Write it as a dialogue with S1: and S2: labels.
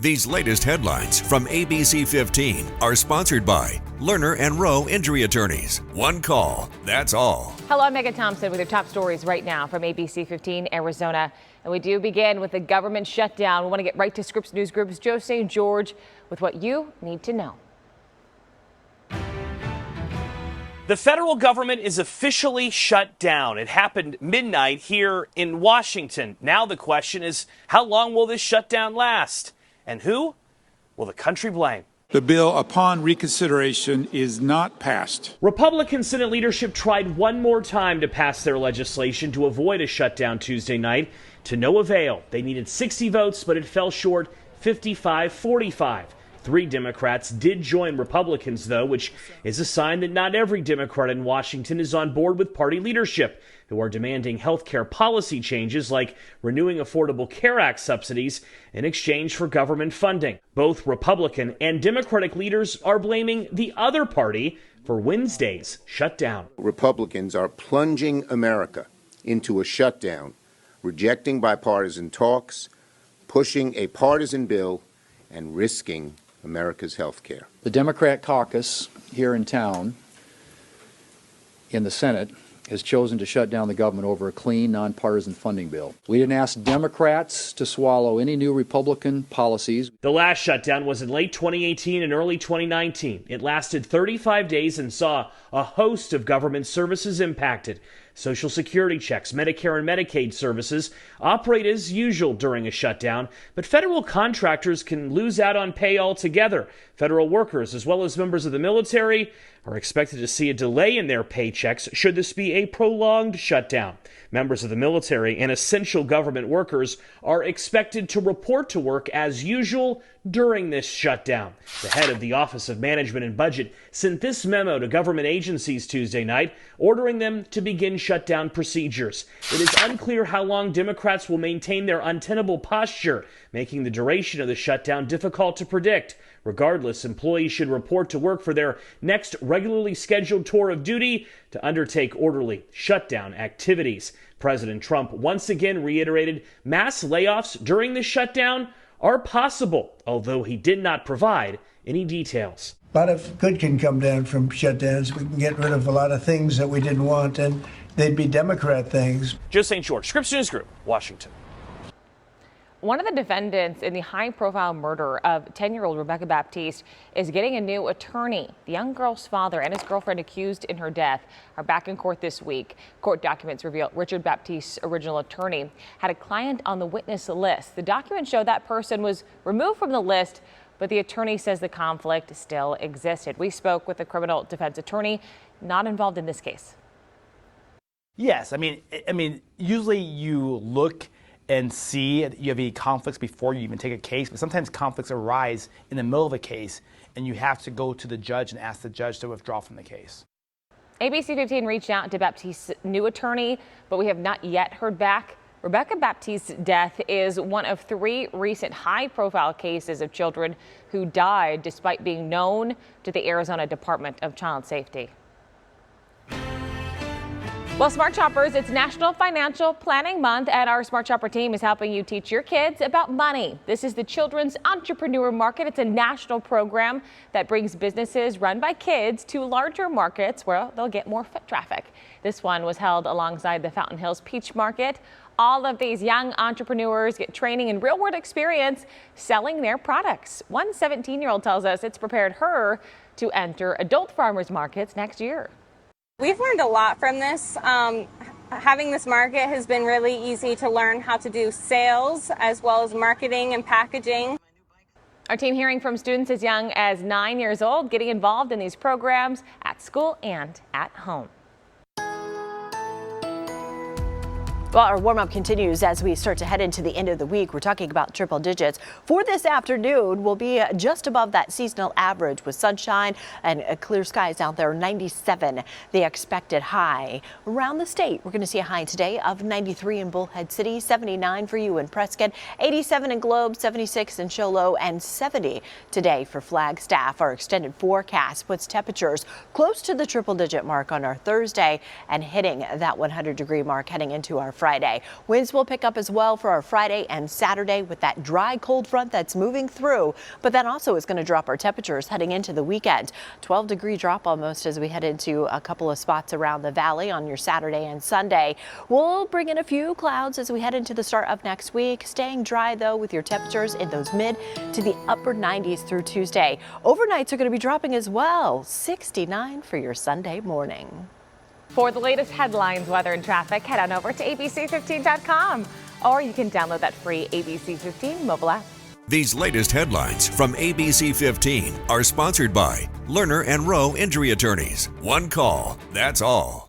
S1: These latest headlines from ABC15 are sponsored by Lerner and Rowe Injury Attorneys. One call, that's all.
S2: Hello, I'm Megan Thompson with your top stories right now from ABC15 Arizona. And we do begin with the government shutdown. We want to get right to Scripps News Group's Joe St. George with what you need to know.
S3: The federal government is officially shut down. It happened midnight here in Washington. Now the question is, how long will this shutdown last? And who will the country blame?
S4: The bill, upon reconsideration, is not passed.
S3: Republican Senate leadership tried one more time to pass their legislation to avoid a shutdown Tuesday night. To no avail. They needed 60 votes, but it fell short 55-45. 3 Democrats did join Republicans, though, which is a sign that not every Democrat in Washington is on board with party leadership, who are demanding health care policy changes like renewing Affordable Care Act subsidies in exchange for government funding. Both Republican and Democratic leaders are blaming the other party for Wednesday's shutdown.
S5: Republicans are plunging America into a shutdown, rejecting bipartisan talks, pushing a partisan bill, and risking America's health care.
S6: The Democrat caucus here in town, in the Senate, has chosen to shut down the government over a clean, nonpartisan funding bill. We didn't ask Democrats to swallow any new Republican policies.
S3: The last shutdown was in late 2018 and early 2019. It lasted 35 days and saw a host of government services impacted. Social Security checks, Medicare and Medicaid services operate as usual during a shutdown, but federal contractors can lose out on pay altogether. Federal workers, as well as members of the military, are expected to see a delay in their paychecks should this be a prolonged shutdown. Members of the military and essential government workers are expected to report to work as usual during this shutdown. The head of the Office of Management and Budget sent this memo to government agencies Tuesday night, ordering them to begin shutdown procedures. It is unclear how long Democrats will maintain their untenable posture, making the duration of the shutdown difficult to predict. Regardless, employees should report to work for their next regularly scheduled tour of duty to undertake orderly shutdown activities. President Trump once again reiterated mass layoffs during the shutdown are possible, although he did not provide any details.
S7: A lot of good can come down from shutdowns. We can get rid of a lot of things that we didn't want, and they'd be Democrat things.
S3: Joe St. George, Scripps News Group, Washington.
S2: One of the defendants in the high-profile murder of 10-year-old Rebecca Baptiste is getting a new attorney. The young girl's father and his girlfriend accused in her death are back in court this week. Court documents reveal Richard Baptiste's original attorney had a client on the witness list. The documents show that person was removed from the list, but the attorney says the conflict still existed. We spoke with a criminal defense attorney not involved in this case.
S8: Yes, I mean, usually you look and see you have any conflicts before you even take a case, but sometimes conflicts arise in the middle of a case, and you have to go to the judge and ask the judge to withdraw from the case.
S2: ABC15 reached out to Baptiste's new attorney, but we have not yet heard back. Rebecca Baptiste's death is one of 3 recent high-profile cases of children who died despite being known to the Arizona Department of Child Safety. Well, Smart Shoppers, it's National Financial Planning Month, and our Smart Shopper team is helping you teach your kids about money. This is the Children's Entrepreneur Market. It's a national program that brings businesses run by kids to larger markets where they'll get more foot traffic. This one was held alongside the Fountain Hills Peach Market. All of these young entrepreneurs get training and real-world experience selling their products. One 17-year-old tells us it's prepared her to enter adult farmers markets next year.
S9: We've learned a lot from this. Having this market has been really easy to learn how to do sales as well as marketing and packaging.
S2: Our team hearing from students as young as 9 years old getting involved in these programs at school and at home.
S10: Well, our warm-up continues as we start to head into the end of the week. We're talking about triple digits. For this afternoon, we'll be just above that seasonal average with sunshine and clear skies out there. 97, the expected high. Around the state, we're going to see a high today of 93 in Bullhead City, 79 for you in Prescott, 87 in Globe, 76 in Show Low, and 70 today for Flagstaff. Our extended forecast puts temperatures close to the triple-digit mark on our Thursday and hitting that 100-degree mark heading into our Friday. Winds will pick up as well for our Friday and Saturday with that dry cold front that's moving through, but that also is going to drop our temperatures heading into the weekend. 12-degree drop almost as we head into a couple of spots around the valley on your Saturday and Sunday. We'll bring in a few clouds as we head into the start of next week, staying dry though with your temperatures in those mid to the upper 90s through Tuesday. Overnights are going to be dropping as well, 69 for your Sunday morning.
S2: For the latest headlines, weather, and traffic, head on over to ABC15.com, or you can download that free ABC15 mobile app.
S1: These latest headlines from ABC15 are sponsored by Lerner and Rowe Injury Attorneys. One call, that's all.